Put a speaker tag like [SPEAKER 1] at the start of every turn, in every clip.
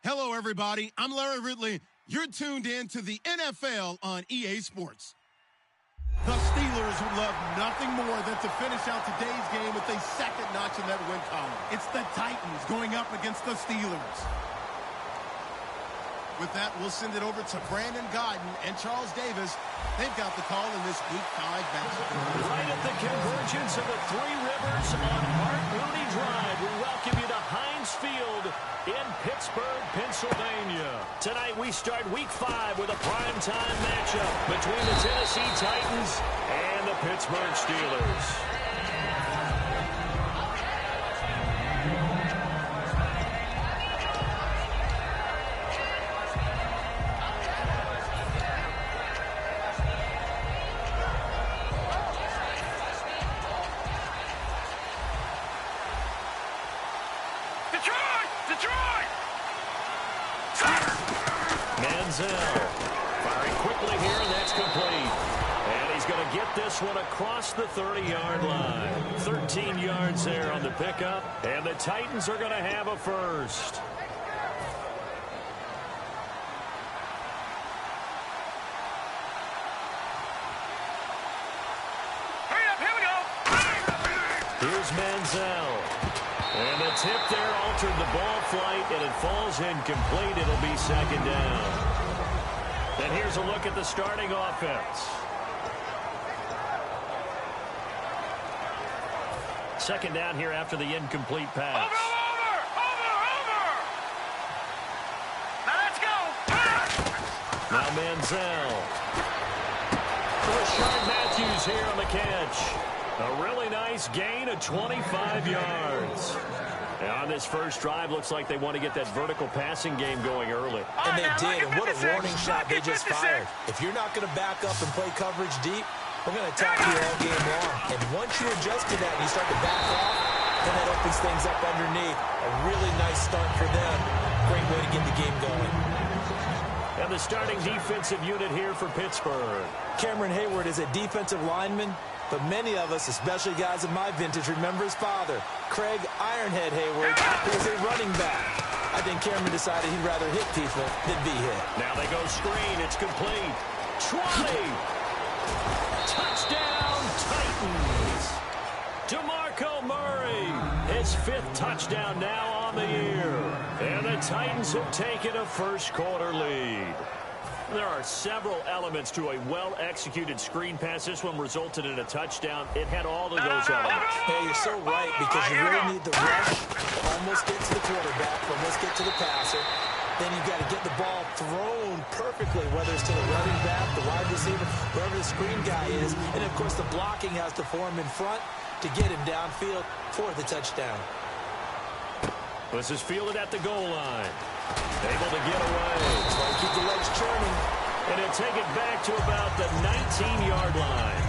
[SPEAKER 1] Hello, everybody. I'm Larry Ridley. You're tuned in to the NFL on EA Sports. The Steelers would love nothing more than to finish out today's game with a second notch in that win column. It's the Titans going up against the Steelers. With that, we'll send it over to Brandon Godden and Charles Davis. They've got the call in this Week 5 matchup.
[SPEAKER 2] Right at the convergence of the Three Rivers on Art Rooney Drive, we welcome you to Heinz Field in Pittsburgh, Pennsylvania. Tonight we start Week 5 with a primetime matchup between the Tennessee Titans and the Pittsburgh Steelers. Firing quickly here, and that's complete. And he's going to get this one across the 30-yard line. 13 yards there on the pickup, and the Titans are going to have a first.
[SPEAKER 3] Hurry up, here we go.
[SPEAKER 2] Here's Manziel. And the tip there altered the ball flight, and it falls incomplete. It'll be second down. And here's a look at the starting offense. Second down here after the incomplete pass.
[SPEAKER 3] Over! Now let's go.
[SPEAKER 2] Now Manziel. Rashard Matthews here on the catch. A really nice gain of 25 yards. And on this first drive, looks like they want to get that vertical passing game going early.
[SPEAKER 4] And they did, and what a warning shot they just fired. If you're not going to back up and play coverage deep, we're going to attack you all game long. And once you adjust to that and you start to back off, then that opens things up underneath. A really nice start for them. Great way to get the game going.
[SPEAKER 2] And the starting defensive unit here for Pittsburgh.
[SPEAKER 4] Cameron Hayward is a defensive lineman, but many of us, especially guys of my vintage, remember his father, Craig Ironhead Hayward, who was a running back. I think Cameron decided he'd rather hit people than be hit.
[SPEAKER 2] Now they go screen. It's complete. 20. Touchdown, Titans. DeMarco Murray, his 5th touchdown now on the year. And the Titans have taken a first-quarter lead. There are several elements to a well-executed screen pass. This one resulted in a touchdown. It had all of those elements.
[SPEAKER 4] Hey, you're so right, because you really need the rush to almost get to the quarterback, almost get to the passer. Then you've got to get the ball thrown perfectly, whether it's to the running back, the wide receiver, wherever the screen guy is. And, of course, the blocking has to form in front to get him downfield for the touchdown.
[SPEAKER 2] This is fielded at the goal line. Able to get away.
[SPEAKER 4] So keep the legs churning.
[SPEAKER 2] And he'll take it back to about the 19-yard line.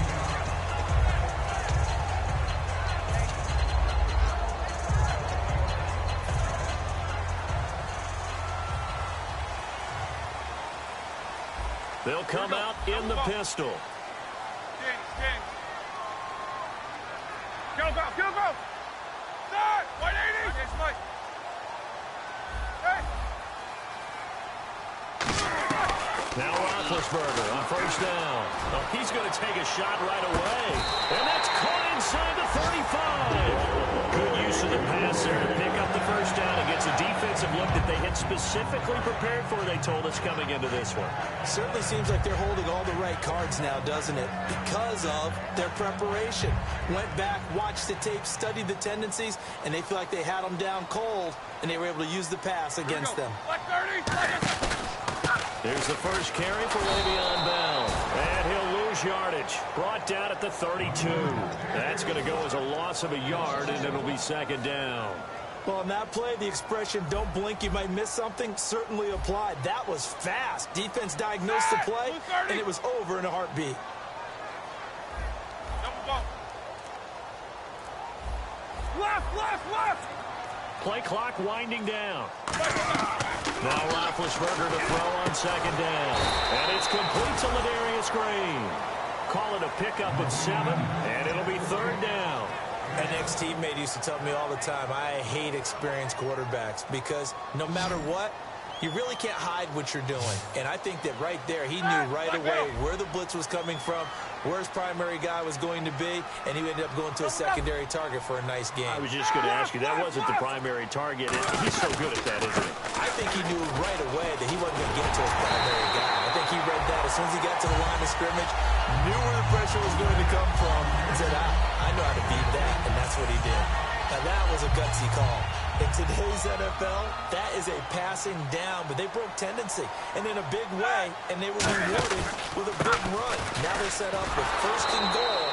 [SPEAKER 2] They'll come out in the pistol.
[SPEAKER 3] Go! Start! 180! Yes, Mike. Hey!
[SPEAKER 2] Now Roethlisberger on first down. Oh, he's going to take a shot right away. And that's caught inside the 35. Good use of the pass there to pick up the first down against a defensive look that they had specifically prepared for, they told us, coming into this one.
[SPEAKER 4] Certainly seems like they're holding all the right cards now, doesn't it? Because of their preparation. Went back, watched the tape, studied the tendencies, and they feel like they had them down cold, and they were able to use the pass against them.
[SPEAKER 2] Here's the first carry for Le'Veon Bell. And he'll lose yardage. Brought down at the 32. That's going to go as a loss of a yard, and it'll be second down.
[SPEAKER 4] Well, on that play, the expression, don't blink, you might miss something, certainly applied. That was fast. Defense diagnosed the play, and it was over in a heartbeat.
[SPEAKER 3] Left!
[SPEAKER 2] Play clock winding down. Now Roethlisberger to throw on second down. And it's complete to Ladarius Green. Call it a pickup of 7, and it'll be third down.
[SPEAKER 4] An ex-teammate used to tell me all the time, I hate experienced quarterbacks because no matter what, You really can't hide what you're doing. And I think that right there, he knew right away where the blitz was coming from, where his primary guy was going to be, and he ended up going to a secondary target for a nice game.
[SPEAKER 2] I was just going to ask you, that wasn't the primary target. He's so good at that, isn't he?
[SPEAKER 4] I think he knew right away that he wasn't going to get to his primary guy. I think he read that as soon as he got to the line of scrimmage, knew where the pressure was going to come from, and said, I know how to beat that, and that's what he did. Now, that was a gutsy call. In today's NFL, that is a passing down, but they broke tendency, and in a big way, and they were rewarded with a big run. Now they're set up with first and goal.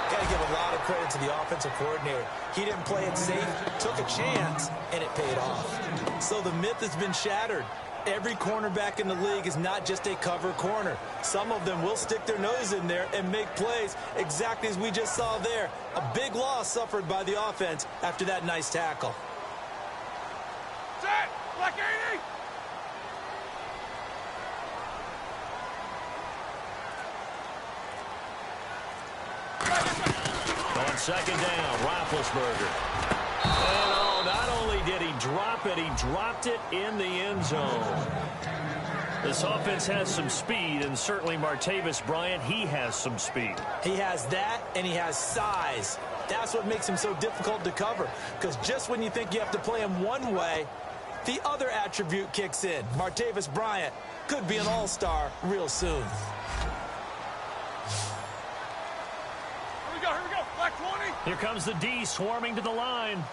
[SPEAKER 4] Got to give a lot of credit to the offensive coordinator. He didn't play it safe, took a chance, and it paid off. So the myth has been shattered. Every cornerback in the league is not just a cover corner. Some of them will stick their nose in there and make plays exactly as we just saw there. A big loss suffered by the offense after that nice tackle.
[SPEAKER 3] Set! Black 80!
[SPEAKER 2] On second down, Roethlisberger. And not only did he drop it, he dropped it in the end zone. This offense has some speed, and certainly Martavis Bryant, he has some speed.
[SPEAKER 4] He has that, and he has size. That's what makes him so difficult to cover, because just when you think you have to play him one way, the other attribute kicks in. Martavis Bryant could be an all-star real soon.
[SPEAKER 3] Here we go, Black 20!
[SPEAKER 2] Here comes the D swarming to the line.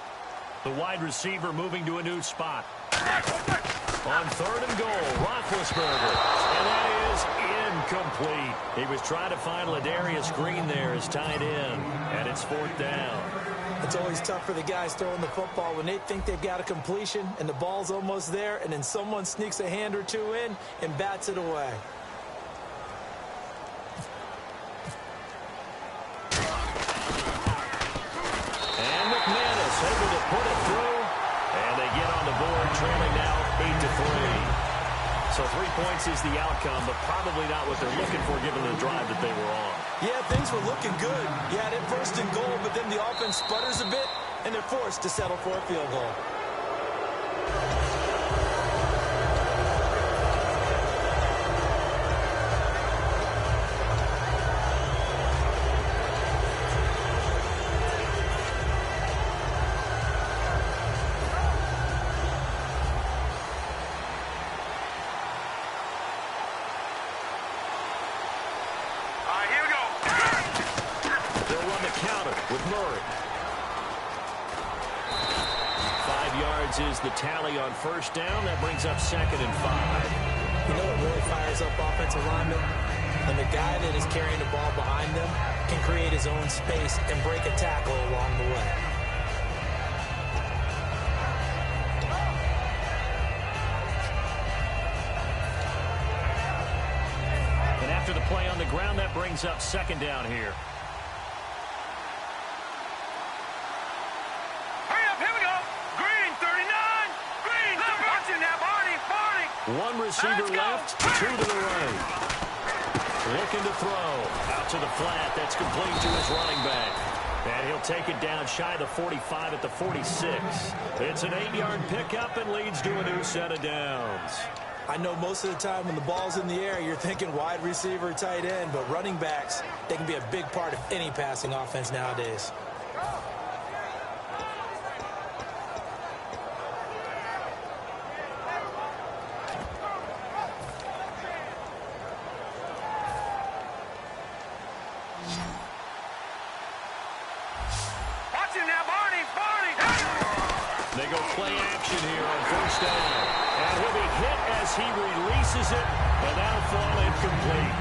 [SPEAKER 2] The wide receiver moving to a new spot. On third and goal, Roethlisberger. And that is incomplete. He was trying to find Ladarius Green there as tight end. And it's fourth down.
[SPEAKER 4] It's always tough for the guys throwing the football when they think they've got a completion and the ball's almost there, and then someone sneaks a hand or two in and bats it away.
[SPEAKER 2] Able to put it through, and they get on the board, trailing now 8-3. So 3 points is the outcome, but probably not what they're looking for given the drive that they were on.
[SPEAKER 4] Yeah, things were looking good. You had it first and goal, but then the offense sputters a bit, and they're forced to settle for a field goal.
[SPEAKER 2] Is the tally on first down. That brings up second and 5.
[SPEAKER 4] You know what really fires up offensive linemen? When the guy that is carrying the ball behind them can create his own space and break a tackle along the way.
[SPEAKER 2] And after the play on the ground, that brings up second down here. One receiver left, two to the right. Looking to throw. Out to the flat. That's complete to his running back. And he'll take it down shy of the 45 at the 46. It's an 8-yard pickup and leads to a new set of downs.
[SPEAKER 4] I know most of the time when the ball's in the air, you're thinking wide receiver, tight end, but running backs, they can be a big part of any passing offense nowadays.
[SPEAKER 2] They go play action here on first down. And he'll be hit as he releases it, and that'll fall incomplete.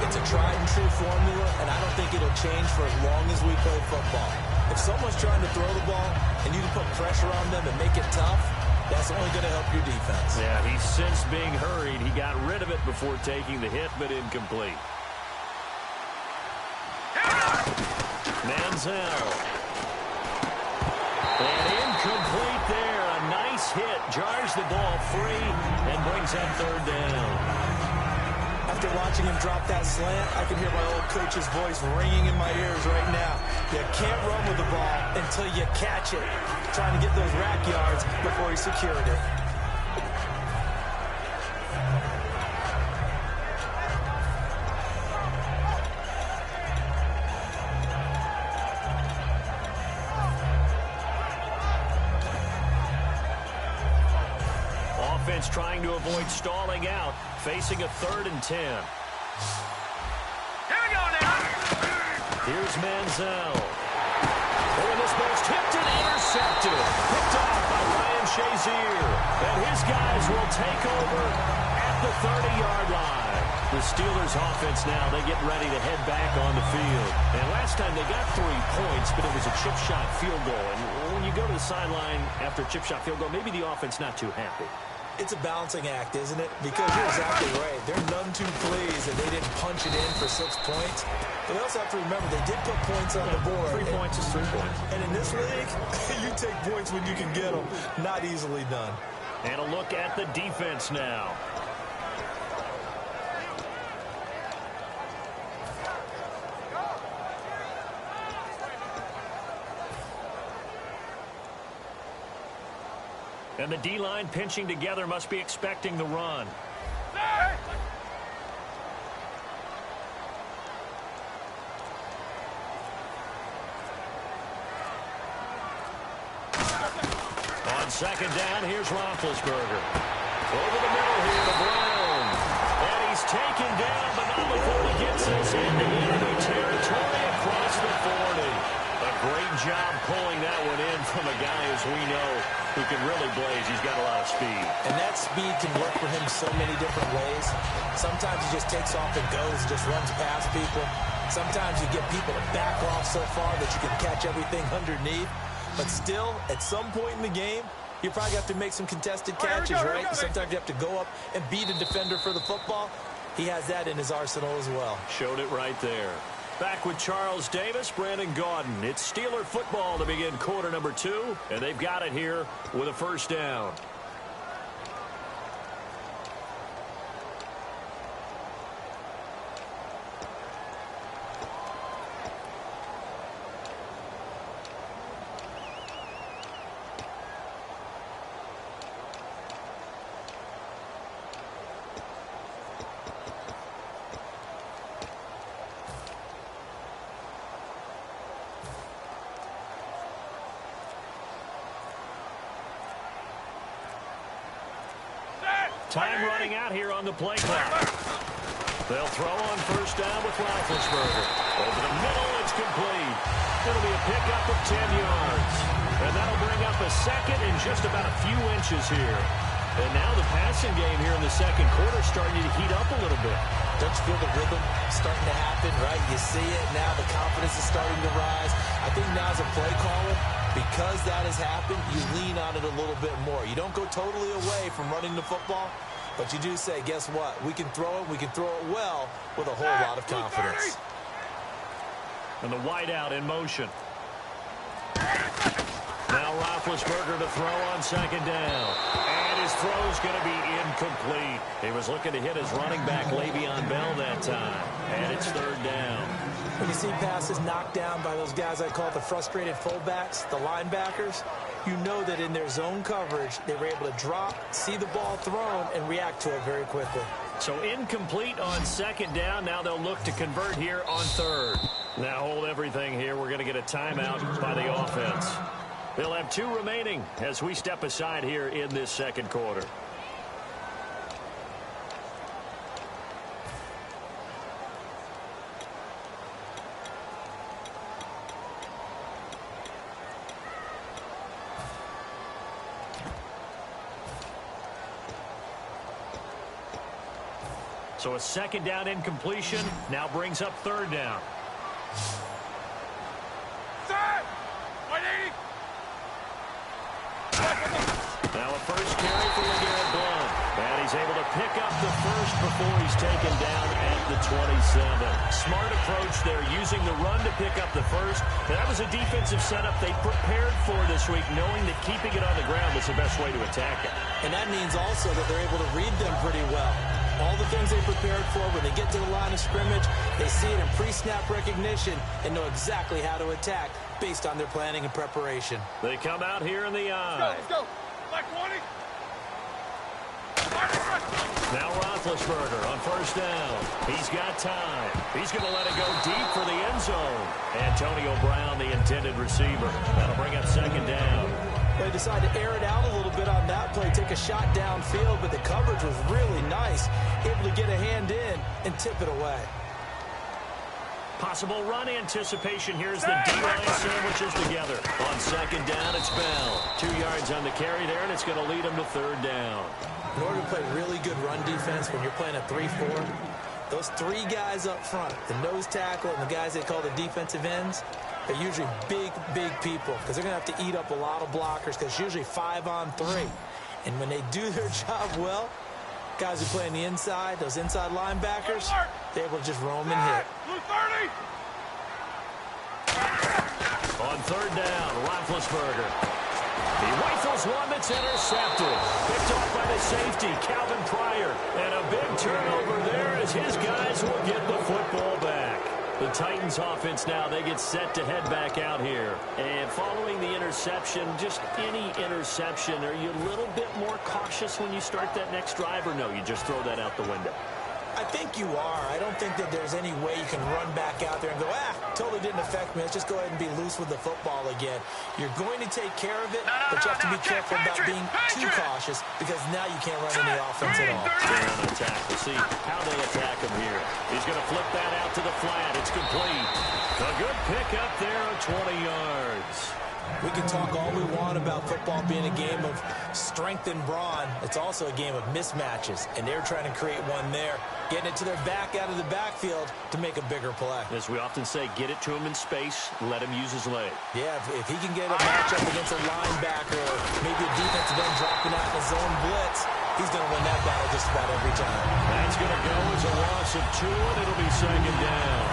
[SPEAKER 4] It's a tried-and-true formula, and I don't think it'll change for as long as we play football. If someone's trying to throw the ball and you can put pressure on them and make it tough, that's only going to help your defense.
[SPEAKER 2] Yeah, he's since being hurried. He got rid of it before taking the hit, but incomplete. Manziel. And incomplete there. A nice hit. Jars the ball free and brings up third down.
[SPEAKER 4] After watching him drop that slant, I can hear my old coach's voice ringing in my ears right now. You can't run with the ball until you catch it. Trying to get those rack yards before he secured it.
[SPEAKER 2] defense trying to avoid stalling out, facing a 3rd and 10.
[SPEAKER 3] Here we go now.
[SPEAKER 2] Here's Manziel. And this ball's tipped and intercepted. Picked off by Ryan Shazier. And his guys will take over at the 30-yard line. The Steelers offense now, they get ready to head back on the field. And last time they got 3 points, but it was a chip shot field goal. And when you go to the sideline after a chip shot field goal, maybe the offense not too happy.
[SPEAKER 4] It's a balancing act, isn't it? Because you're exactly right. They're none too pleased that they didn't punch it in for 6 points. But they also have to remember they did put points on the board.
[SPEAKER 2] 3 points is 3 points.
[SPEAKER 4] And in this league, you take points when you can get them. Not easily done.
[SPEAKER 2] And a look at the defense now. And the D-line pinching together must be expecting the run. On 2nd down, here's Roethlisberger. Over the middle here to Brown. And he's taken down, but not before he gets us into enemy territory across the 40. A great job pulling that one in from a guy, as we know, who can really blaze. He's got a lot of speed.
[SPEAKER 4] And that speed can work for him so many different ways. Sometimes he just takes off and goes, just runs past people. Sometimes you get people to back off so far that you can catch everything underneath. But still, at some point in the game, you probably have to make some contested catches, right? Sometimes you have to go up and beat a defender for the football. He has that in his arsenal as well.
[SPEAKER 2] Showed it right there. Back with Charles Davis, Brandon Gaudin. It's Steeler football to begin quarter number 2, and they've got it here with a 1st down. Time running out here on the play clock. They'll throw on 1st down with Roethlisberger. Over the middle, it's complete. It'll be a pickup of 10 yards. And that'll bring up a 2nd in just about a few inches here. And now the passing game here in the 2nd quarter starting to heat up a little bit.
[SPEAKER 4] Don't you feel the rhythm starting to happen, right? You see it now. The confidence is starting to rise. I think now as a play caller, because that has happened, you lean on it a little bit more. You don't go totally away from running the football, but you do say, guess what? We can throw it. We can throw it well with a whole lot of confidence.
[SPEAKER 2] And the wideout in motion. Now Roethlisberger to throw on 2nd down. And his throw's going to be incomplete. He was looking to hit his running back, Le'Veon Bell, that time. And it's 3rd down.
[SPEAKER 4] When you see passes knocked down by those guys I call the frustrated fullbacks, the linebackers, you know that in their zone coverage, they were able to drop, see the ball thrown, and react to it very quickly.
[SPEAKER 2] So incomplete on 2nd down. Now they'll look to convert here on 3rd. Now hold everything here. We're going to get a timeout by the offense. They'll have 2 remaining as we step aside here in this 2nd quarter. So a 2nd down incompletion now brings up 3rd down. Now a 1st carry for LeGarrette Blount. And he's able to pick up the 1st before he's taken down at the 27. Smart approach there, using the run to pick up the 1st. That was a defensive setup they prepared for this week, knowing that keeping it on the ground was the best way to attack it.
[SPEAKER 4] And that means also that they're able to read them pretty well. All the things they prepared for, when they get to the line of scrimmage, they see it in pre-snap recognition and know exactly how to attack based on their planning and preparation.
[SPEAKER 2] They come out here in the eye.
[SPEAKER 3] Let's go. Black 20.
[SPEAKER 2] Now Roethlisberger on 1st down. He's got time. He's going to let it go deep for the end zone. Antonio Brown, the intended receiver. That'll bring up 2nd down.
[SPEAKER 4] They decided to air it out a little bit on that play, take a shot downfield, but the coverage was really nice, able to get a hand in and tip it away.
[SPEAKER 2] Possible run anticipation here as the D-line sandwiches together. On second down, it's Bell. 2 yards on the carry there, and it's going to lead him to third down.
[SPEAKER 4] In order to play really good run defense when you're playing a 3-4, those 3 guys up front, the nose tackle and the guys they call the defensive ends, they're usually big, big people because they're going to have to eat up a lot of blockers because it's usually 5-on-3. And when they do their job well, guys who play on the inside, those inside linebackers, they're able to just roam and hit.
[SPEAKER 2] On third down, Roethlisberger. He rifles one that's intercepted. Picked off by the safety, Calvin Pryor. And a big turnover there as his guys will get the football back. The Titans offense now, they get set to head back out here. And following the interception, just any interception, are you a little bit more cautious when you start that next drive, or no, you just throw that out the window?
[SPEAKER 4] I think you are. I don't think that there's any way you can run back out there and go, totally didn't affect me. Let's just go ahead and be loose with the football again. You're going to take care of it, but you have to be careful about being too cautious because now you can't run any offense at all.
[SPEAKER 2] They're on attack. We'll see how they attack him here. He's going to flip that out to the flat. It's complete. A good pick up there of 20 yards.
[SPEAKER 4] We can talk all we want about football being a game of strength and brawn. It's also a game of mismatches, and they're trying to create one there, getting it to their back out of the backfield to make a bigger play.
[SPEAKER 2] As we often say, get it to him in space, let him use his leg.
[SPEAKER 4] Yeah, if he can get a matchup against a linebacker or maybe a defensive end dropping out in a zone blitz, he's going to win that battle just about every time.
[SPEAKER 2] That's going to go as a loss of 2, and it'll be second down.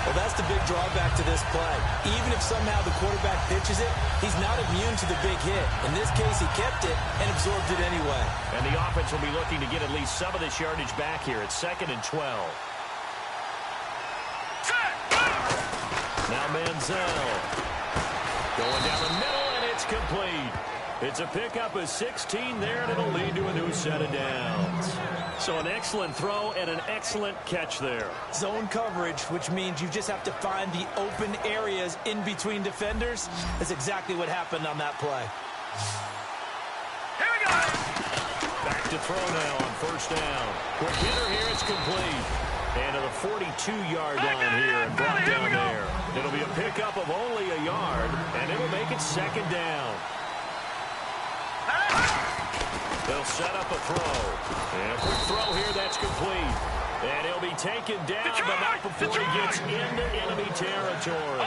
[SPEAKER 4] Well, that's the big drawback to this play. Even if somehow the quarterback pitches it, he's not immune to the big hit. In this case, he kept it and absorbed it anyway.
[SPEAKER 2] And the offense will be looking to get at least some of this yardage back here. It's 2nd and 12. Now Manziel. Going down the middle, and it's complete. It's a pickup of 16 there, and it'll lead to a new set of downs. So an excellent throw and an excellent catch there.
[SPEAKER 4] Zone coverage, which means you just have to find the open areas in between defenders. That's exactly what happened on that play.
[SPEAKER 3] Here we go.
[SPEAKER 2] Back to throw now on first down. Quick hitter here, it's complete. And to the 42-yard line here and brought down there. It'll be a pickup of only a yard, and it'll make it second down. They'll set up a throw. And a quick throw here, that's complete. And he'll be taken down, but not before he gets into enemy territory.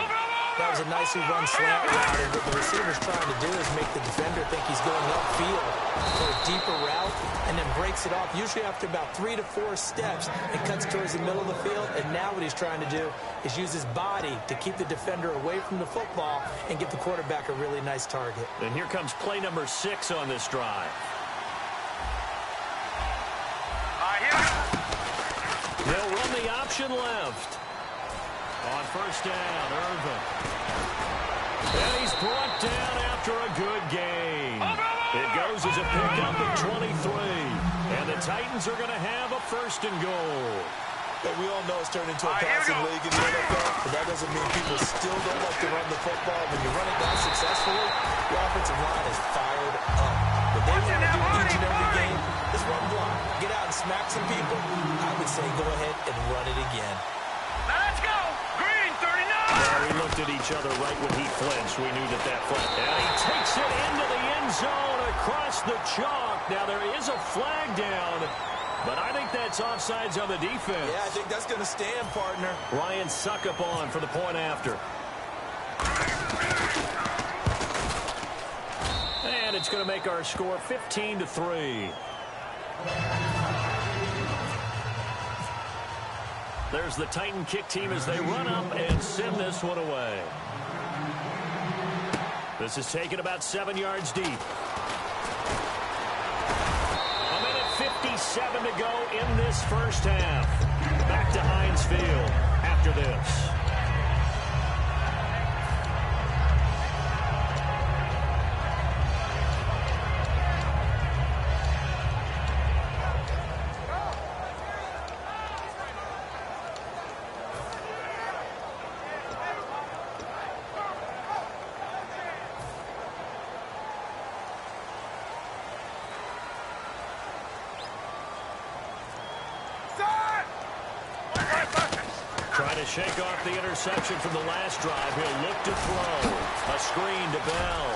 [SPEAKER 4] That was a nicely run slant route, and what the receiver's trying to do is make the defender think he's going upfield for a deeper route, and then breaks it off, usually after about 3 to 4 steps, and cuts towards the middle of the field. And now what he's trying to do is use his body to keep the defender away from the football and give the quarterback a really nice target.
[SPEAKER 2] And here comes play number 6 on this drive. They'll run the option left. On first down, Irvin. And he's brought down after a good gain. It goes as a pickup of 23. And the Titans are going to have a 1st and goal.
[SPEAKER 4] But we all know it's turned into a passing league in the NFL, but that doesn't mean people still don't like to run the football. When you run it down successfully, the offensive line is fired up. What they want to do each and every game is run block. Get out and smack some people. I would say go ahead and run it again.
[SPEAKER 3] Now let's go. Green, 39.
[SPEAKER 2] Well, we looked at each other right when he flinched. We knew that flat. And he takes it into the end zone across the chalk. Now there is a flag down, but I think that's offsides on the defense.
[SPEAKER 4] Yeah, I think that's going to stand, partner.
[SPEAKER 2] Ryan Suckup on for the point after. And it's going to make our score 15-3. There's the Titan kick team as they run up and send this one away. This is taken about 7 yards deep. A minute 57 to go in this first half. Back to Heinz Field after this. to shake off the interception from the last drive. He'll look to throw. A screen to Bell.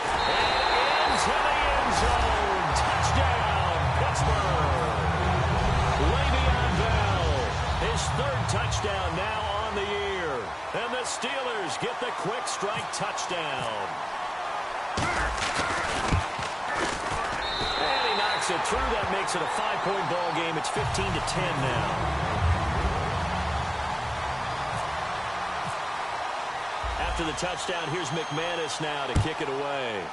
[SPEAKER 2] And into the end zone. Touchdown, Pittsburgh. Le'Veon Bell, his third touchdown now on the year. And the Steelers get the quick strike touchdown. And he knocks it through. That makes it a 5-point ball game. It's 15-10 now. After the touchdown, here's McManus now to kick it away.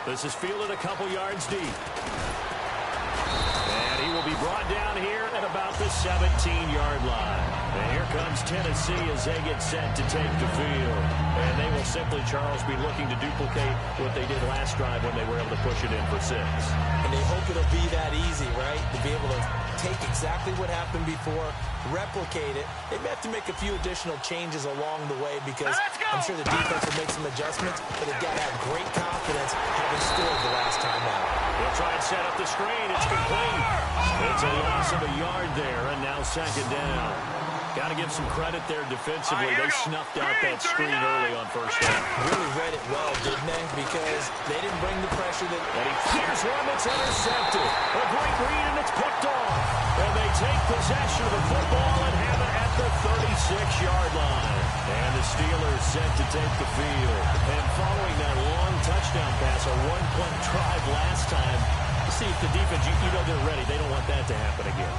[SPEAKER 2] This is fielded a couple yards deep. And he will be brought down here at about the 17-yard line. And here comes Tennessee as they get set to take the field. And they will simply, Charles, be looking to duplicate what they did last drive when they were able to push it in for 6.
[SPEAKER 4] And they hope it'll be that easy, right? To be able to take exactly what happened before, replicate it. They may have to make a few additional changes along the way because I'm sure the defense will make some adjustments, but they've got to have great confidence having scored the last time out.
[SPEAKER 2] He'll try and set up the screen. It's complete. It's a loss of a yard there, and now second down. Got to give some credit there defensively. They snuffed out that screen early on first down.
[SPEAKER 4] Really read it well, didn't they? Because they didn't bring the pressure that...
[SPEAKER 2] And he fires one that's intercepted. A great read, and it's picked off. And they take possession of the football and have it at the 36-yard line. And the Steelers set to take the field. And following that long touchdown pass, a one-point drive last time, see if the defense, you know they're ready. They don't want that to happen again.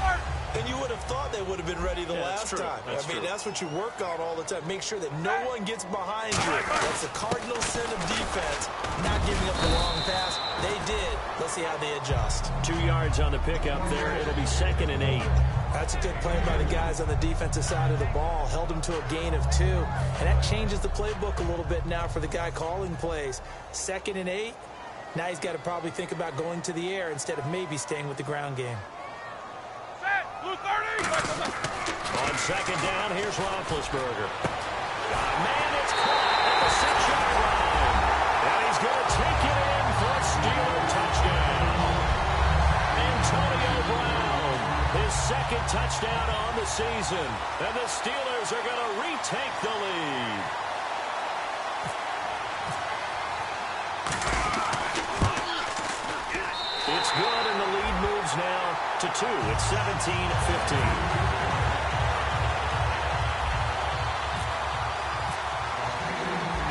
[SPEAKER 4] And you would have thought they would have been ready the last time. That's what you work on all the time. Make sure that no one gets behind you. That's the cardinal sin of defense, not giving up the long pass. They did. Let's see how they adjust.
[SPEAKER 2] 2 yards on the pickup there. It'll be 2nd and 8.
[SPEAKER 4] That's a good play by the guys on the defensive side of the ball. Held them to a gain of 2. And that changes the playbook a little bit now for the guy calling plays. 2nd and 8. Now he's got to probably think about going to the air instead of maybe staying with the ground game.
[SPEAKER 2] On second down, here's Roethlisberger. Man, it's caught at the 6-yard line. And he's going to take it in for a Steeler touchdown. Antonio Brown, his 2nd touchdown on the season. And the Steelers are going to retake the lead. It's good, and the lead moves now to 2. It's 17-15.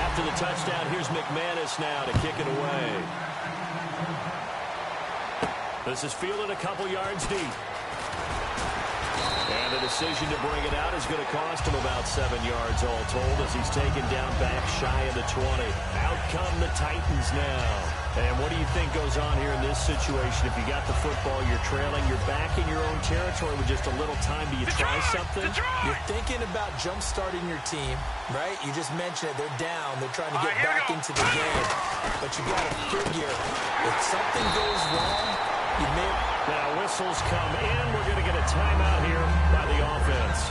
[SPEAKER 2] After the touchdown, here's McManus now to kick it away. This is fielded a couple yards deep. And the decision to bring it out is going to cost him about 7 yards all told as he's taken down back shy of the 20. Out come the Titans now. And what do you think goes on here in this situation? If you got the football, you're trailing, you're back in your own territory with just a little time. Do you try something?
[SPEAKER 4] You're thinking about jump-starting your team, right? You just mentioned it. They're down. They're trying to get back into the game. But you got to figure, if something goes wrong, you may...
[SPEAKER 2] Now whistles come in. We're going to get a timeout here by the offense.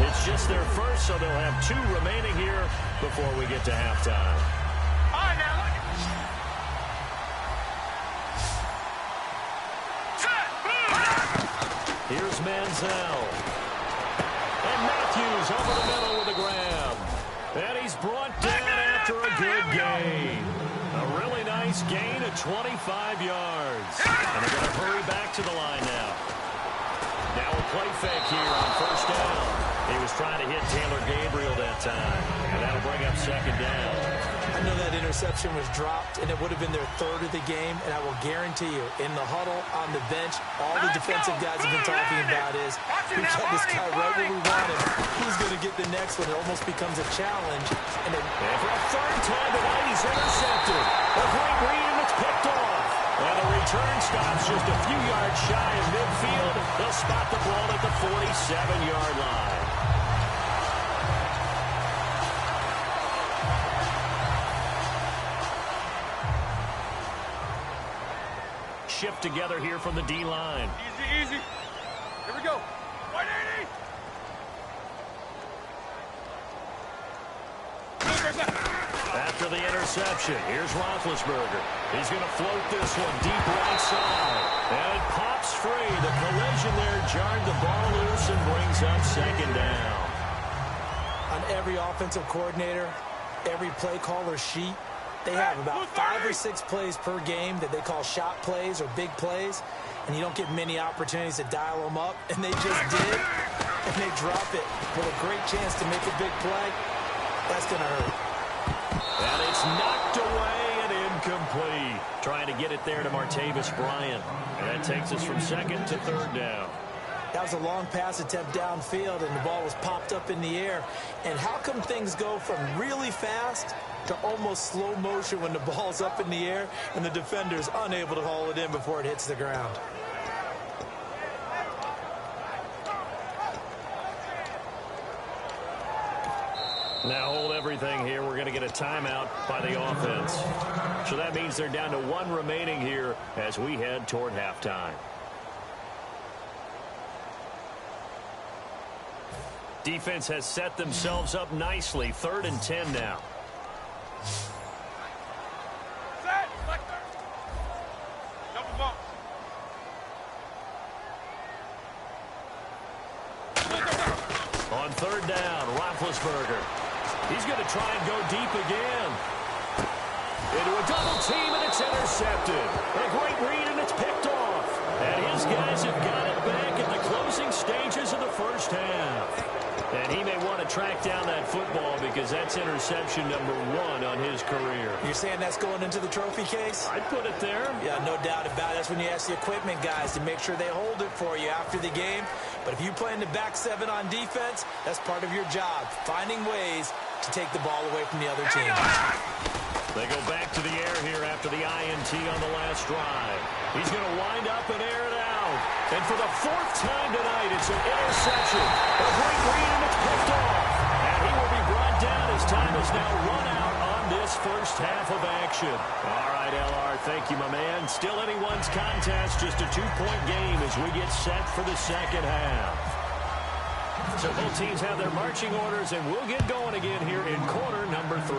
[SPEAKER 2] It's just their first, so they'll have 2 remaining here before we get to halftime.
[SPEAKER 3] All right, now look.
[SPEAKER 2] Here's Manziel. And Matthews over the middle with a grab. And he's brought down after a good gain. A really nice gain of 25 yards. And they're going to hurry back to the line now. Now a play fake here on first down. He was trying to hit Taylor Gabriel that time. And that'll bring up second down.
[SPEAKER 4] I know that interception was dropped, and it would have been their 3rd of the game, and I will guarantee you, in the huddle, on the bench, all the defensive guys have been talking about is, we got this guy right where we want him. Who's going to get the next one? It almost becomes a challenge. And
[SPEAKER 2] for a 3rd time tonight, he's intercepted. A great read, and it's picked off. And the return stops just a few yards shy of midfield. They'll spot the ball at the 47-yard line. Shift together here from the D-line.
[SPEAKER 3] Easy, easy. Here we go. 180.
[SPEAKER 2] After for the interception. Here's Roethlisberger. He's going to float this one deep right side. And it pops free. The collision there jarred the ball loose and brings up second down.
[SPEAKER 4] On every offensive coordinator, every play caller sheet, they have about 5 or 6 plays per game that they call shot plays or big plays, and you don't get many opportunities to dial them up, and they just did, and they drop it with a great chance to make a big play. That's going to hurt.
[SPEAKER 2] And it's knocked away and incomplete. Trying to get it there to Martavis Bryant. And that takes us from second to third down.
[SPEAKER 4] That was a long pass attempt downfield, and the ball was popped up in the air. And how come things go from really fast to almost slow motion when the ball's up in the air and the defender's unable to haul it in before it hits the ground?
[SPEAKER 2] Now hold everything here. We're going to get a timeout by the offense. So that means they're down to 1 remaining here as we head toward halftime. Defense has set themselves up nicely. 3rd and 10 now.
[SPEAKER 3] Set. Double bump.
[SPEAKER 2] On 3rd down, Roethlisberger. He's going to try and go deep again. Into a double team, and it's intercepted. A great read, and it's picked off. And his guys have got it back in the closing stages of the first half. And he may want to track down that football because that's interception number 1 on his career.
[SPEAKER 4] You're saying that's going into the trophy case?
[SPEAKER 2] I'd put it there.
[SPEAKER 4] Yeah, no doubt about it. That's when you ask the equipment guys to make sure they hold it for you after the game. But if you play in the back 7 on defense, that's part of your job, finding ways to take the ball away from the other team.
[SPEAKER 2] They go back to the air here after the INT on the last drive. He's going to wind up and air it out. And for the 4th time tonight, it's an interception. A great read, and it's picked off. And he will be brought down as time is now run out on this first half of action. All right, LR, thank you, my man. Still anyone's contest, just a 2-point game as we get set for the second half. So both teams have their marching orders, and we'll get going again here in quarter number 3.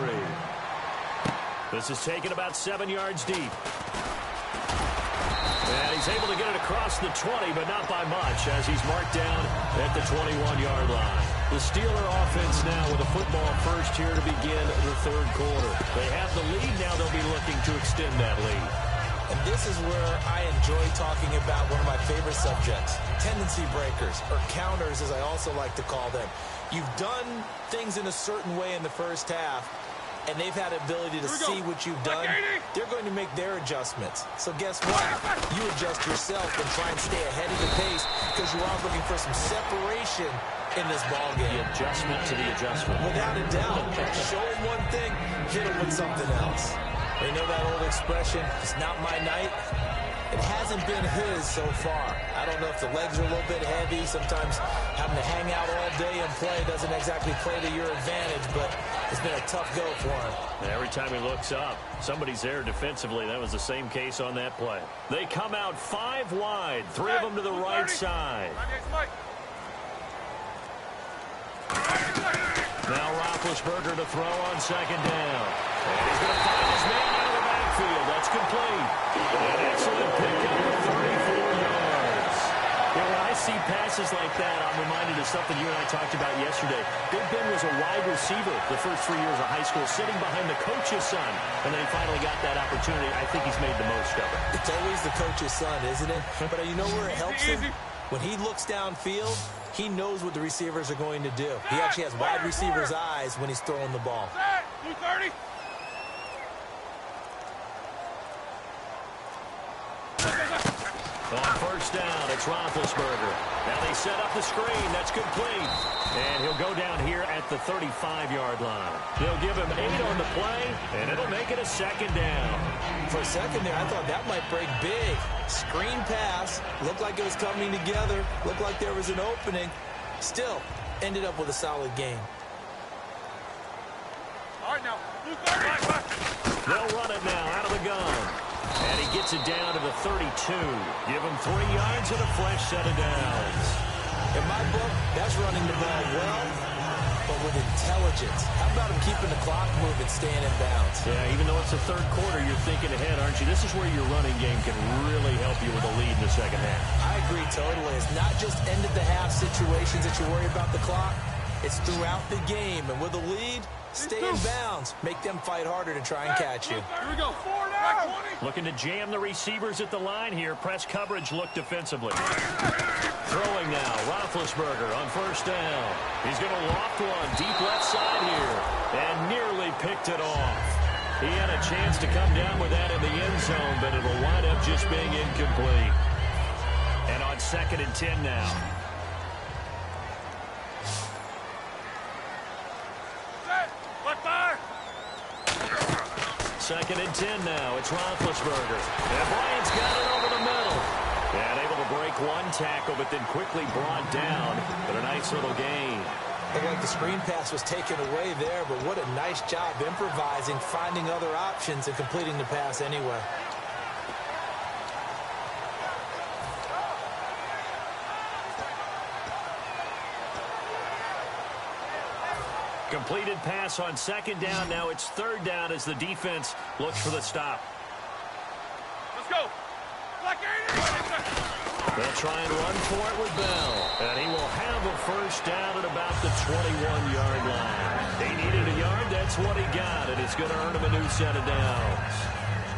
[SPEAKER 2] This is taken about 7 yards deep. And he's able to get it across the 20, but not by much, as he's marked down at the 21-yard line. The Steeler offense now with a football first here to begin the 3rd quarter. They have the lead. Now they'll be looking to extend that lead.
[SPEAKER 4] And this is where I enjoy talking about one of my favorite subjects, tendency breakers, or counters, as I also like to call them. You've done things in a certain way in the first half, and they've had the ability to see what you've done. They're going to make their adjustments. So guess what? You adjust yourself and try and stay ahead of the pace because you are looking for some separation in this ball game.
[SPEAKER 2] The adjustment to the adjustment.
[SPEAKER 4] Without a doubt. Show them one thing, hit them with something else. You know that old expression, it's not my night? It hasn't been his so far. I don't know if the legs are a little bit heavy. Sometimes having to hang out all day and play doesn't exactly play to your advantage, but it's been a tough go for him.
[SPEAKER 2] Every time he looks up, somebody's there defensively. That was the same case on that play. They come out 5 wide, 3 of them to the right side. Now Roethlisberger to throw on 2nd down. And he's going to find his man out of the backfield. That's complete. An excellent pickup of 34 yards. When I see passes like that, I'm reminded of something you and I talked about yesterday. Big Ben was a wide receiver the first 3 years of high school, sitting behind the coach's son. And then he finally got that opportunity. I think he's made the most of it.
[SPEAKER 4] It's always the coach's son, isn't it? But you know where it helps him? When he looks downfield, he knows what the receivers are going to do. He actually has wide receivers' eyes when he's throwing the ball.
[SPEAKER 3] 230.
[SPEAKER 2] On 1st down, it's Roethlisberger. Now they set up the screen. That's complete. And he'll go down here at the 35-yard line. They'll give him 8 on the play, and it'll make it a 2nd down.
[SPEAKER 4] For a second there, I thought that might break big. Screen pass. Looked like it was coming together. Looked like there was an opening. Still, ended up with a solid game.
[SPEAKER 3] All right, now. 230.
[SPEAKER 2] They'll run it now out of the gun. And he gets it down to the 32. Give him 3 yards and a fresh set of downs.
[SPEAKER 4] In my book, that's running the ball well, but with intelligence. How about him keeping the clock moving, staying in bounds?
[SPEAKER 2] Yeah, even though it's the third quarter, you're thinking ahead, aren't you? This is where your running game can really help you with a lead in the second half.
[SPEAKER 4] I agree totally. It's not just end-of-the-half situations that you worry about the clock. It's throughout the game. And with a lead, stay in bounds. Make them fight harder to try and catch you.
[SPEAKER 3] Here we go. 4 down.
[SPEAKER 2] Looking to jam the receivers at the line here. Press coverage, look defensively. Throwing now, Roethlisberger on first down. He's going to loft one deep left side here and nearly picked it off. He had a chance to come down with that in the end zone, but it'll wind up just being incomplete. And on 2nd and 10 now.
[SPEAKER 3] Left fire.
[SPEAKER 2] 2nd and 10 now. It's Roethlisberger. And Bryant's got it over the middle. And able to break one tackle, but then quickly brought down. But a nice little gain.
[SPEAKER 4] Looked like the screen pass was taken away there, but what a nice job improvising, finding other options, and completing the pass anyway.
[SPEAKER 2] Completed pass on 2nd down. Now it's 3rd down as the defense looks for the stop.
[SPEAKER 3] Let's go. Black 80.
[SPEAKER 2] They'll try and run for it with Bell. And he will have a first down at about the 21-yard line. They needed a yard. That's what he got. And it's going to earn him a new set of downs.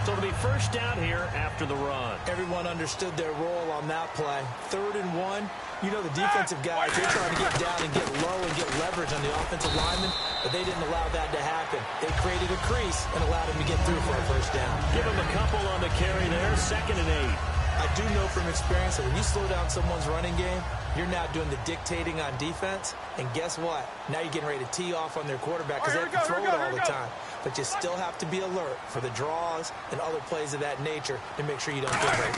[SPEAKER 2] So it'll be first down here after the run.
[SPEAKER 4] Everyone understood their role on that play. 3rd and 1. You know the defensive guys, they're trying to get down and get low and get leverage on the offensive lineman, but they didn't allow that to happen. They created a crease and allowed him to get through for a first down.
[SPEAKER 2] Give him a couple on the carry there. 2nd and 8.
[SPEAKER 4] I do know from experience that when you slow down someone's running game, you're now doing the dictating on defense, and guess what? Now you're getting ready to tee off on their quarterback because they have to throw it all the time. But you still have to be alert for the draws and other plays of that nature to make sure you don't get hurt.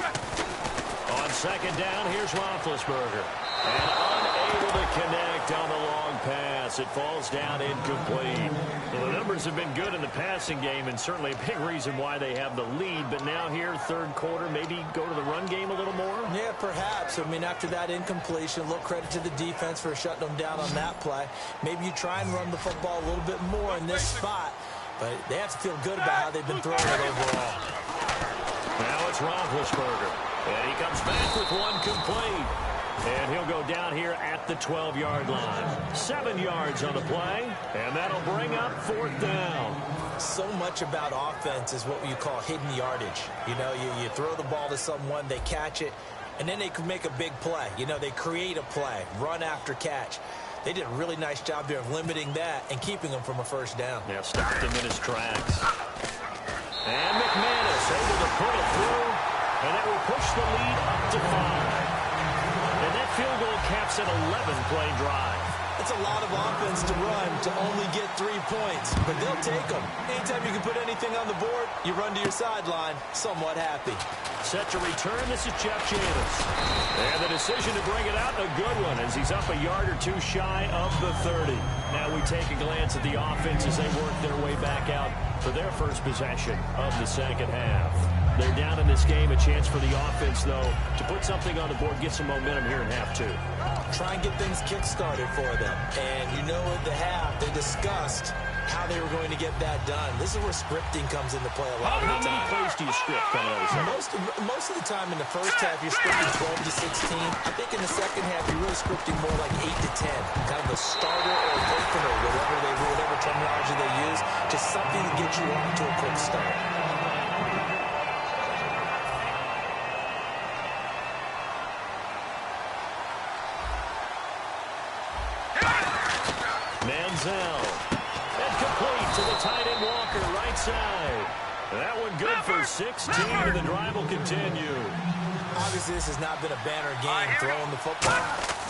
[SPEAKER 2] On 2nd down, here's Roethlisberger. And unable to connect on the long pass. It falls down incomplete. Well, the numbers have been good in the passing game, and certainly a big reason why they have the lead. But now here, 3rd quarter, maybe go to the run game a little more?
[SPEAKER 4] Yeah, perhaps. I mean, after that incompletion, a little credit to the defense for shutting them down on that play. Maybe you try and run the football a little bit more in this spot. But they have to feel good about how they've been throwing it overall.
[SPEAKER 2] Now it's Roethlisberger. And he comes back with one complete. And he'll go down here at the 12-yard line. 7 yards on the play, and that'll bring up 4th down.
[SPEAKER 4] So much about offense is what you call hidden yardage. You know, you throw the ball to someone, they catch it, and then they can make a big play. You know, they create a play, run after catch. They did a really nice job there of limiting that and keeping them from a first down.
[SPEAKER 2] Yeah, stopped him in his tracks. And McManus able to put it through, and that will push the lead up to 5. And that field goal caps an 11-play drive.
[SPEAKER 4] It's a lot of offense to run to only get 3 points, but they'll take them. Anytime you can put anything on the board, you run to your sideline, somewhat happy.
[SPEAKER 2] Set to return, this is Jeff Janis. And the decision to bring it out, a good one, as he's up a yard or two shy of the 30. Now we take a glance at the offense as they work their way back out for their first possession of the second half. They're down in this game. A chance for the offense, though, to put something on the board, get some momentum here in half 2.
[SPEAKER 4] Try and get things kick-started for them. And you know at the half, they discussed how they were going to get that done. This is where scripting comes into play a lot of the time.
[SPEAKER 2] How many plays do you script coming out of the second?
[SPEAKER 4] Most of the time in the first half, you're scripting 12 to 16. I think in the second half, you're really scripting more like 8 to 10. Kind of a starter or an opener, whatever terminology they use. Just something to get you off to a quick start.
[SPEAKER 2] And complete to the tight end Walker, right side. That one good for 16, and the drive will continue.
[SPEAKER 4] Obviously, this has not been a banner game throwing the football.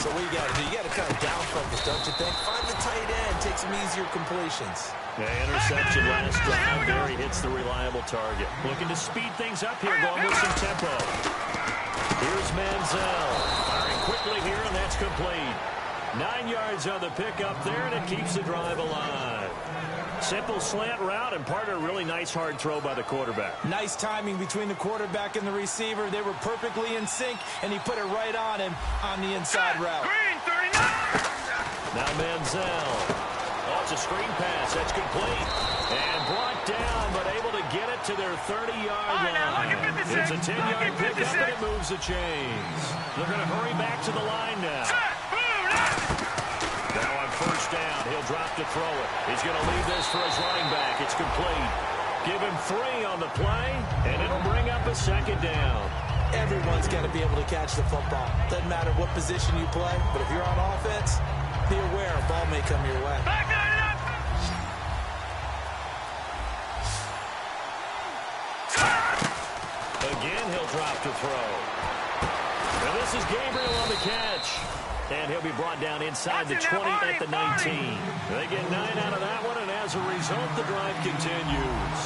[SPEAKER 4] So what you got to do, you got to kind of down focus, don't you think? Find the tight end, take some easier completions.
[SPEAKER 2] Yeah, interception last drive. There he hits the reliable target. Looking to speed things up here, going with some tempo. Here's Manziel. Firing quickly here, and that's complete. 9 yards on the pickup there, and it keeps the drive alive. Simple slant route, and part of a really nice hard throw by the quarterback.
[SPEAKER 4] Nice timing between the quarterback and the receiver. They were perfectly in sync, and he put it right on him on the inside route.
[SPEAKER 2] Now Manziel It's a screen pass. That's complete. And brought down, but able to get it to their 30-yard line. It's a 10-yard pickup, and it moves the chains. They're going to hurry back to the line now. Now on first down, he'll drop to throw it. He's going to leave this for his running back. It's complete. Give him 3 on the play, and it'll bring up a second down.
[SPEAKER 4] Everyone's got to be able to catch the football. Doesn't matter what position you play, but if you're on offense, be aware a ball may come your way.
[SPEAKER 2] Again, he'll drop to throw. And this is Gabriel on the catch. And he'll be brought down inside the 20 at the 19. They get 9 out of that one, and as a result, the drive continues.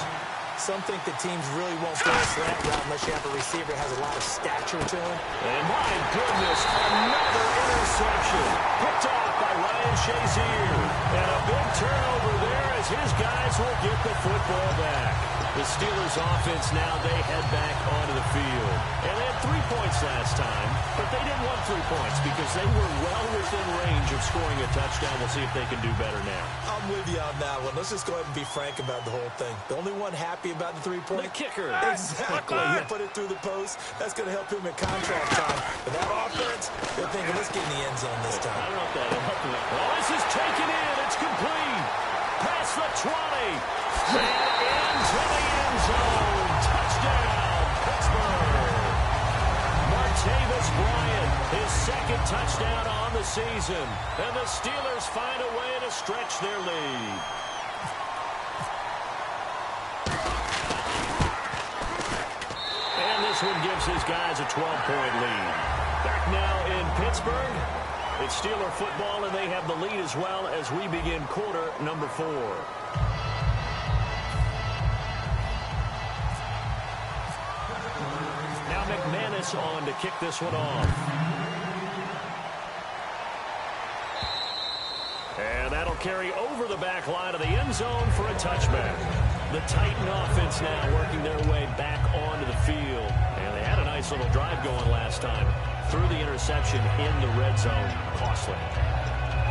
[SPEAKER 4] Some think that teams really won't throw a slant route unless you have a receiver that has a lot of stature to him.
[SPEAKER 2] And my goodness, another interception. Picked off by Ryan Shazier. And a big turnover there as his guys will get the football back. The Steelers offense now, they head back onto the field. And they had 3 points last time, but they didn't want 3 points because they were well within range of scoring a touchdown. We'll see if they can do better now.
[SPEAKER 4] I'm with you on that one. Let's just go ahead and be frank about the whole thing. The only one happy about the 3-point?
[SPEAKER 2] The kicker.
[SPEAKER 4] Exactly. He'll put it through the post. That's going to help him at contract time. But that offense, they're thinking, let's get in the end zone this time.
[SPEAKER 2] I don't know if that'll help him. Well, this is taken in. It's complete. Past the 20. And into the end zone. Touchdown, Pittsburgh. Martavis Bryant, his second touchdown on the season. And the Steelers find a way to stretch their lead. And this one gives his guys a 12-point lead. Back now in Pittsburgh. It's Steeler football, and they have the lead as well as we begin quarter number 4. Now McManus on to kick this one off. And that'll carry over the back line of the end zone for a touchback. The Titan offense now working their way back onto the field. And they had a nice little drive going last time. Through the interception in the red zone. Costly.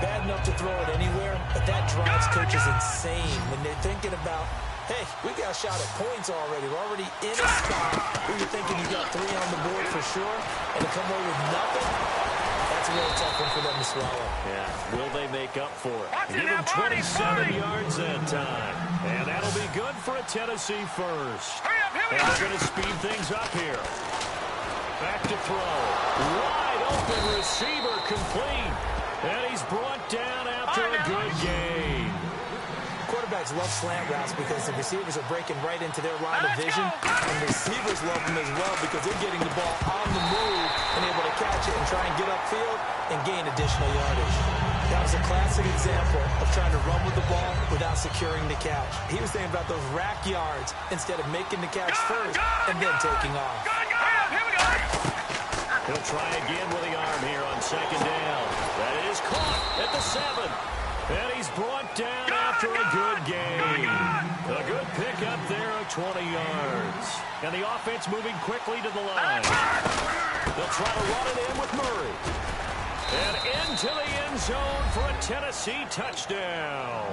[SPEAKER 4] Bad enough to throw it anywhere, but that drives coaches insane when they're thinking about, hey, we got a shot at points already. We're already in a spot where you're thinking you got 3 on the board for sure, and to come away with nothing, that's a really tough one for them to swallow.
[SPEAKER 2] Yeah, will they make up for it? Give them 27 yards that time. And that'll be good for a Tennessee first. And they're going to speed things up here. Back to throw. Wide open receiver complete. And he's brought down after a good gain.
[SPEAKER 4] Quarterbacks love slant routes because the receivers are breaking right into their line of vision. And receivers love them as well because they're getting the ball on the move and able to catch it and try and get upfield and gain additional yardage. That was a classic example of trying to run with the ball without securing the catch. He was thinking about those rack yards instead of making the catch first and then taking off.
[SPEAKER 2] He'll try again with the arm here on second down. That is caught at the 7. And he's brought down after a good gain. A good pickup there of 20 yards. And the offense moving quickly to the line. They'll try to run it in with Murray. And into the end zone for a Tennessee touchdown.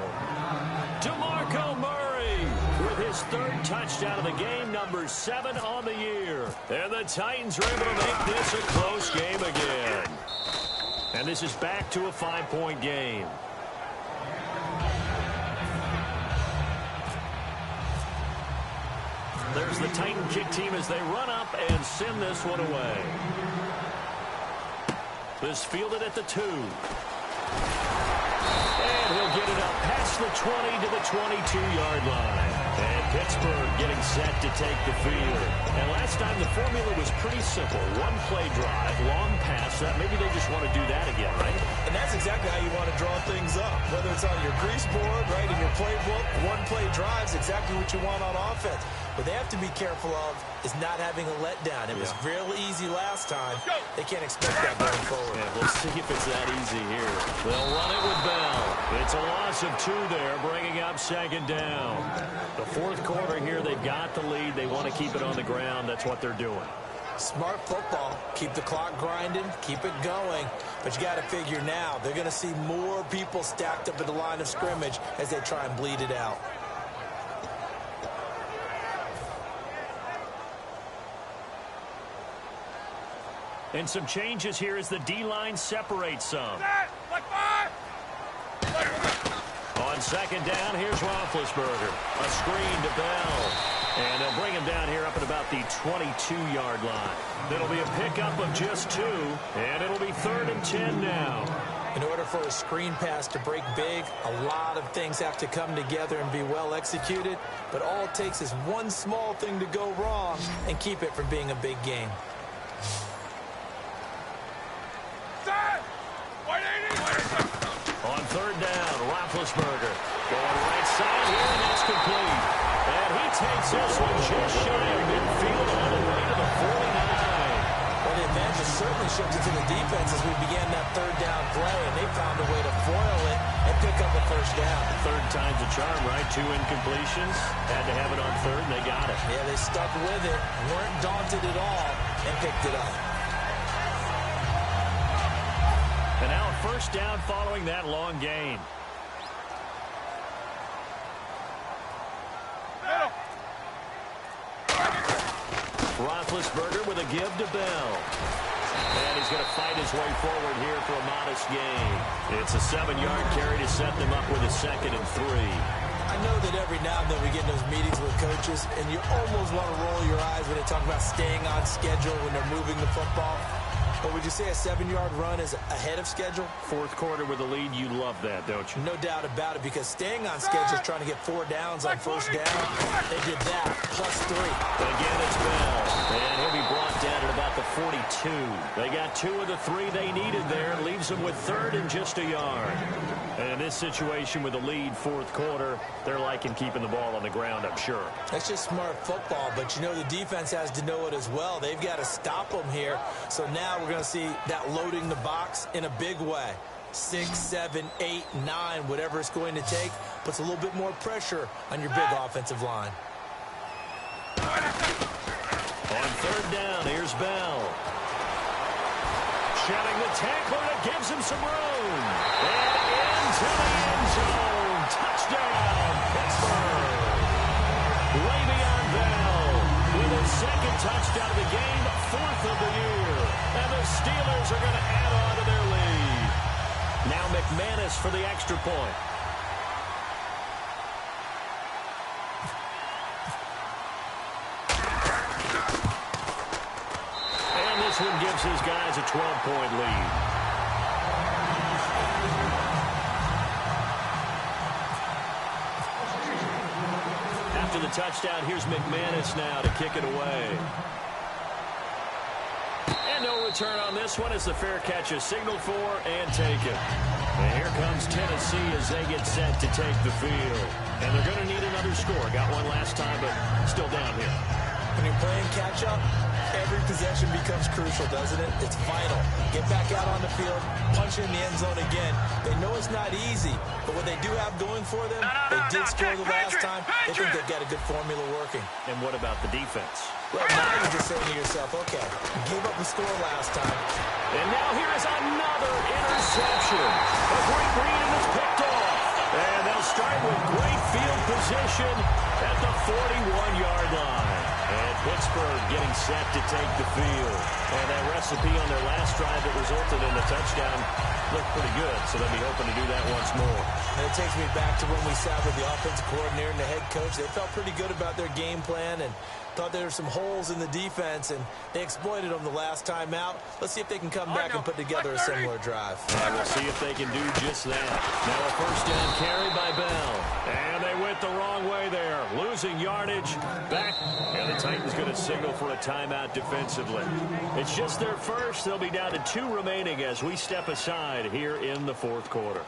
[SPEAKER 2] DeMarco Murray with his 3rd touchdown of the game, number 7 on the year. And the Titans are able to make this a close game again. And this is back to a 5-point game. There's the Titan kick team as they run up and send this one away. This fielded at the 2. And he'll get it up past the 20 to the 22-yard line. And Pittsburgh getting set to take the field. And last time the formula was pretty simple. 1-play drive, long pass. Maybe they just want to do that again, right?
[SPEAKER 4] And that's exactly how you want to draw things up. Whether it's on your grease board, right, in your playbook, 1-play drives, exactly what you want on offense. What they have to be careful of is not having a letdown. It was real easy last time. They can't expect that going forward.
[SPEAKER 2] Yeah, we'll see if it's that easy here. They'll run it with Bell. It's a loss of 2 there, bringing up second down. The 4th quarter here, they've got the lead. They want to keep it on the ground. That's what they're doing.
[SPEAKER 4] Smart football. Keep the clock grinding, keep it going. But you got to figure now, they're going to see more people stacked up at the line of scrimmage as they try and bleed it out.
[SPEAKER 2] And some changes here as the D-line separates some. On second down, here's Roethlisberger. A screen to Bell. And they'll bring him down here up at about the 22-yard line. It'll be a pickup of just 2, and it'll be 3rd and 10 now.
[SPEAKER 4] In order for a screen pass to break big, a lot of things have to come together and be well executed. But all it takes is one small thing to go wrong and keep it from being a big game.
[SPEAKER 2] On 3rd down, Roethlisberger going right side here, and that's complete. And he takes this one just shy of midfield on the way to the 49.
[SPEAKER 4] Well, the advantage has certainly shifted to the defense as we began that 3rd down play, and they found a way to foil it and pick up a 1st down.
[SPEAKER 2] 3rd time's a charm, right? 2 incompletions. Had to have it on 3rd, and they got it.
[SPEAKER 4] Yeah, they stuck with it, weren't daunted at all, and picked it up.
[SPEAKER 2] And now a 1st down following that long gain. Roethlisberger with a give to Bell. And he's going to fight his way forward here for a modest gain. It's a 7-yard carry to set them up with a 2nd and 3.
[SPEAKER 4] I know that every now and then we get in those meetings with coaches, and you almost want to roll your eyes when they talk about staying on schedule when they're moving the football. But would you say a 7-yard run is ahead of schedule?
[SPEAKER 2] 4th quarter with a lead, you love that, don't you?
[SPEAKER 4] No doubt about it, because staying on schedule is trying to get 4 downs on 1st down. They did that, +3.
[SPEAKER 2] Again, it's Bell. And he'll be brought down at about the 42. They got 2 of the 3 they needed there. Leaves them with 3rd and just a yard. And in this situation with a lead 4th quarter, they're liking keeping the ball on the ground, I'm sure.
[SPEAKER 4] That's just smart football, but you know the defense has to know it as well. They've got to stop them here. So now we're going to see that loading the box in a big way. 6, 7, 8, 9, whatever it's going to take, puts a little bit more pressure on your big offensive line.
[SPEAKER 2] On 3rd down, here's Bell. Shedding the tackler that gives him some room. And into the end zone. Touchdown, Pittsburgh. Le'Veon Bell with his 2nd touchdown of the game, 4th of the year. And the Steelers are going to add on to their lead. Now McManus for the extra point. And this one gives his guys a 12-point lead. After the touchdown, here's McManus now to kick it away. And no return on this one as the fair catch is signaled for and taken. And here comes Tennessee as they get set to take the field. And they're going to need another score. Got one last time, but still down here.
[SPEAKER 4] When you're playing catch-up, every possession becomes crucial, doesn't it? It's vital. Get back out on the field, punch in the end zone again. They know it's not easy, but what they do have going for them, they did score the last time. They think they've got a good formula working.
[SPEAKER 2] And what about the defense?
[SPEAKER 4] Well, now you're just saying to yourself, okay, give up the score last time.
[SPEAKER 2] And now here is another interception. A great read and it's picked off. And they'll start with great field position at the 41-yard line. And Pittsburgh getting set to take the field. And that recipe on their last drive that resulted in a touchdown looked pretty good, so they'll be hoping to do that once more.
[SPEAKER 4] And it takes me back to when we sat with the offensive coordinator and the head coach. They felt pretty good about their game plan and thought there were some holes in the defense, and they exploited them the last time out. Let's see if they can come back and put together a similar drive.
[SPEAKER 2] And we'll see if they can do just that. Now a 1st down carry by Bell. And they went the wrong way there. Losing yardage. Back. And the Titans going to signal for a timeout defensively. It's just their first. They'll be down to 2 remaining as we step aside here in the 4th quarter.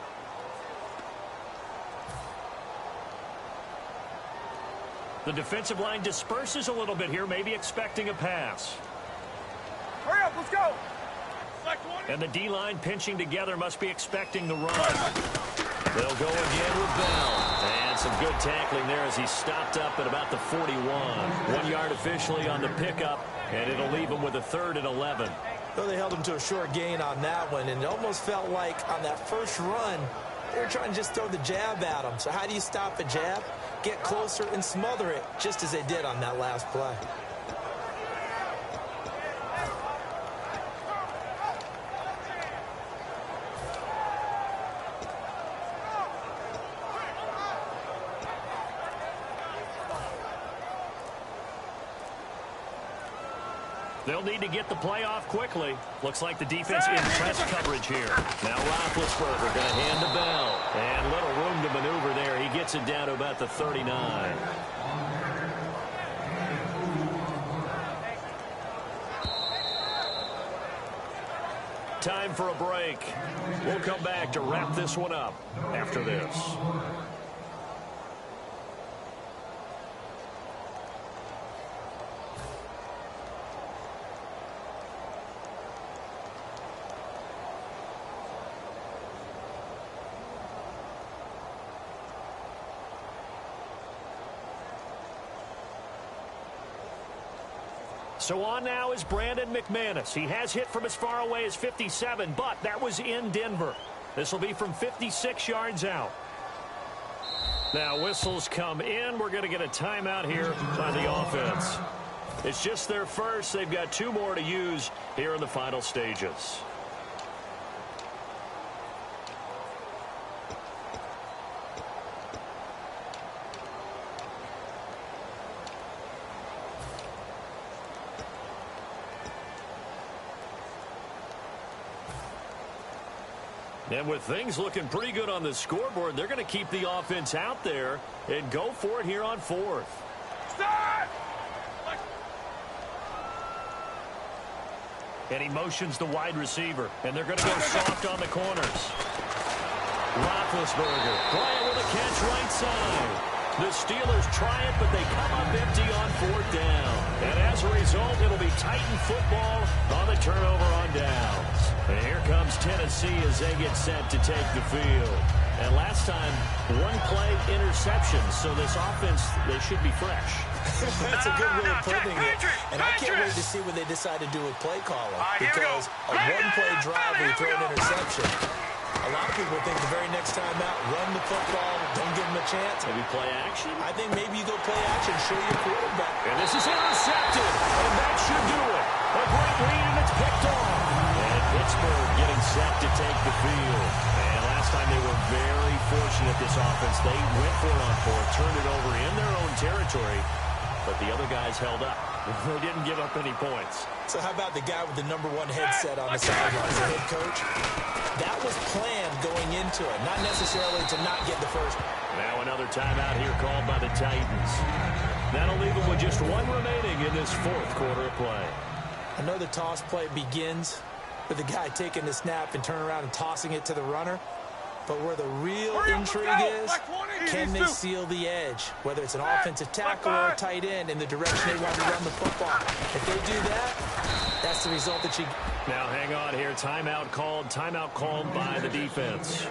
[SPEAKER 2] The defensive line disperses a little bit here, maybe expecting a pass.
[SPEAKER 3] Hurry up, let's go.
[SPEAKER 2] And the D-line pinching together must be expecting the run. They'll go again with Bell. And some Some good tackling there as he stopped up at about the 41. 1 yard officially on the pickup, and it'll leave him with a 3rd and 11.
[SPEAKER 4] Well, they held him to a short gain on that one, and it almost felt like on that first run, they were trying to just throw the jab at him. So how do you stop a jab? Get closer and smother it, just as they did on that last play.
[SPEAKER 2] They'll need to get the play off quickly. Looks like the defense in press coverage here. Now Roethlisberger going to hand the bell. And little room to maneuver there. He gets it down to about the 39. Time for a break. We'll come back to wrap this one up after this. So on now is Brandon McManus. He has hit from as far away as 57, but that was in Denver. This will be from 56 yards out. Now whistles come in. We're going to get a timeout here by the offense. It's just their first. They've got 2 more to use here in the final stages. And with things looking pretty good on the scoreboard, they're going to keep the offense out there and go for it here on 4th.
[SPEAKER 3] Start!
[SPEAKER 2] And he motions the wide receiver, and they're going to go soft on the corners. Roethlisberger, Bryant with a catch right side. The Steelers try it, but they come up empty on 4th down. And as a result, it'll be Titan football on the turnover on downs. And here comes Tennessee as they get set to take the field. And last time, 1-play interception, so this offense, they should be fresh.
[SPEAKER 4] That's a good way of putting it. And I can't wait to see what they decide to do with play calling. Because a 1-play drive where you throw an interception, a lot of people think the very next time out, run the football, don't give them a chance.
[SPEAKER 2] Maybe play action?
[SPEAKER 4] I think maybe you go play action, show your quarterback.
[SPEAKER 2] And this is intercepted, and that should do it. A great lead, and it's picked off. And Pittsburgh getting set to take the field. And last time they were very fortunate, this offense. They went for it on 4th, turned it over in their own territory, but the other guys held up. They didn't give up any points.
[SPEAKER 4] So how about the guy with the #1 headset on the sidelines, the head coach? That was planned going into it, not necessarily to not get the first.
[SPEAKER 2] Now another timeout here called by the Titans. That'll leave them with just 1 remaining in this 4th quarter of play.
[SPEAKER 4] I know the toss play begins with the guy taking the snap and turning around and tossing it to the runner. But where the real intrigue is, can they seal the edge? Whether it's an offensive tackle or a tight end in the direction they want to run the football. If they do that, that's the result that you...
[SPEAKER 2] Now hang on here. Timeout called by the defense.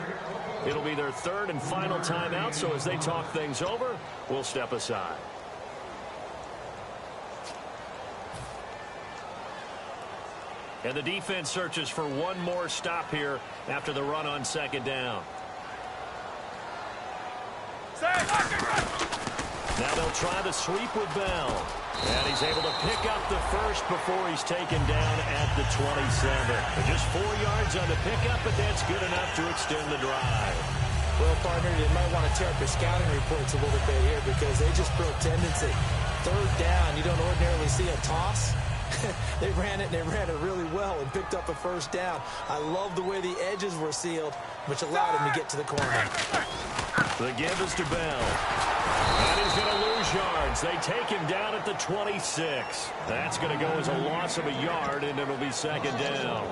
[SPEAKER 2] It'll be their 3rd and final timeout, so as they talk things over, we'll step aside. And the defense searches for 1 more stop here after the run on 2nd down. Now they'll try the sweep with Bell. And he's able to pick up the first before he's taken down at the 27. Just 4 yards on the pickup, but that's good enough to extend the drive.
[SPEAKER 4] Well, partner, they might want to tear up their scouting reports a little bit here because they just broke tendency. 3rd down, you don't ordinarily see a toss. They ran it, and they ran it really well and picked up a 1st down. I love the way the edges were sealed, which allowed him to get to the corner.
[SPEAKER 2] The give is to Bell. And he's going to lose yards. They take him down at the 26. That's going to go as a loss of a yard, and it'll be 2nd down.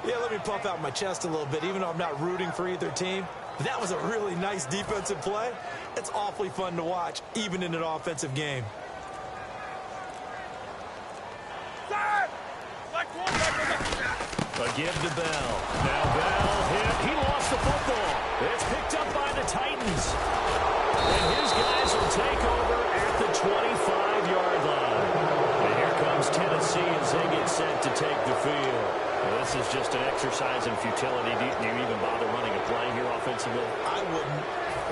[SPEAKER 4] Yeah, let me puff out my chest a little bit, even though I'm not rooting for either team. That was a really nice defensive play. It's awfully fun to watch, even in an offensive game.
[SPEAKER 2] A give to Bell. Now Bell hit. He lost the football. It's picked up by the Titans. And his this is just an exercise in futility. Do you even bother running a play here offensively?
[SPEAKER 4] I wouldn't,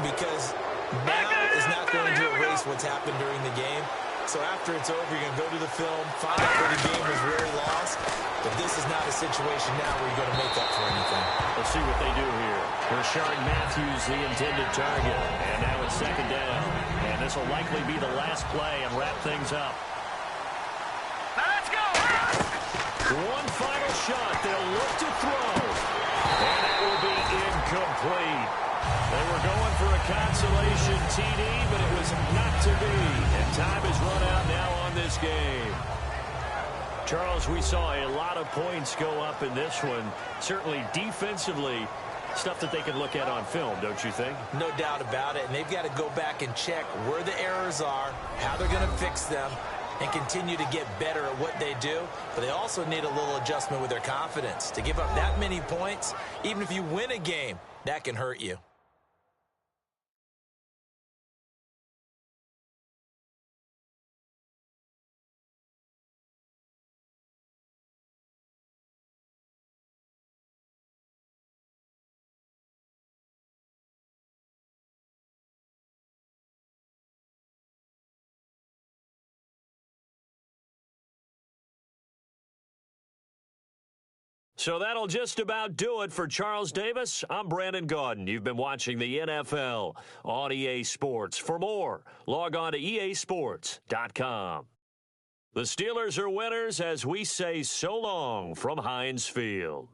[SPEAKER 4] because now is not going to erase what's happened during the game. So after it's over, you're going to go to the film, find out where the game was really lost. But this is not a situation now where you're going to make up for anything.
[SPEAKER 2] Let's see what they do here. Rashard Matthews, the intended target. And now it's second down. And this will likely be the last play and wrap things up.
[SPEAKER 3] Let's go!
[SPEAKER 2] One final shot. They'll look to throw. And that will be incomplete. They were going for a consolation TD, but it was not to be. And time has run out now on this game. Charles, we saw a lot of points go up in this one. Certainly defensively, stuff that they can look at on film, don't you think?
[SPEAKER 4] No doubt about it. And they've got to go back and check where the errors are, how they're going to fix them, and continue to get better at what they do. But they also need a little adjustment with their confidence. To give up that many points, even if you win a game, that can hurt you.
[SPEAKER 2] So that'll just about do it for Charles Davis. I'm Brandon Gaudin. You've been watching the NFL on EA Sports. For more, log on to easports.com. The Steelers are winners as we say so long from Heinz Field.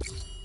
[SPEAKER 5] You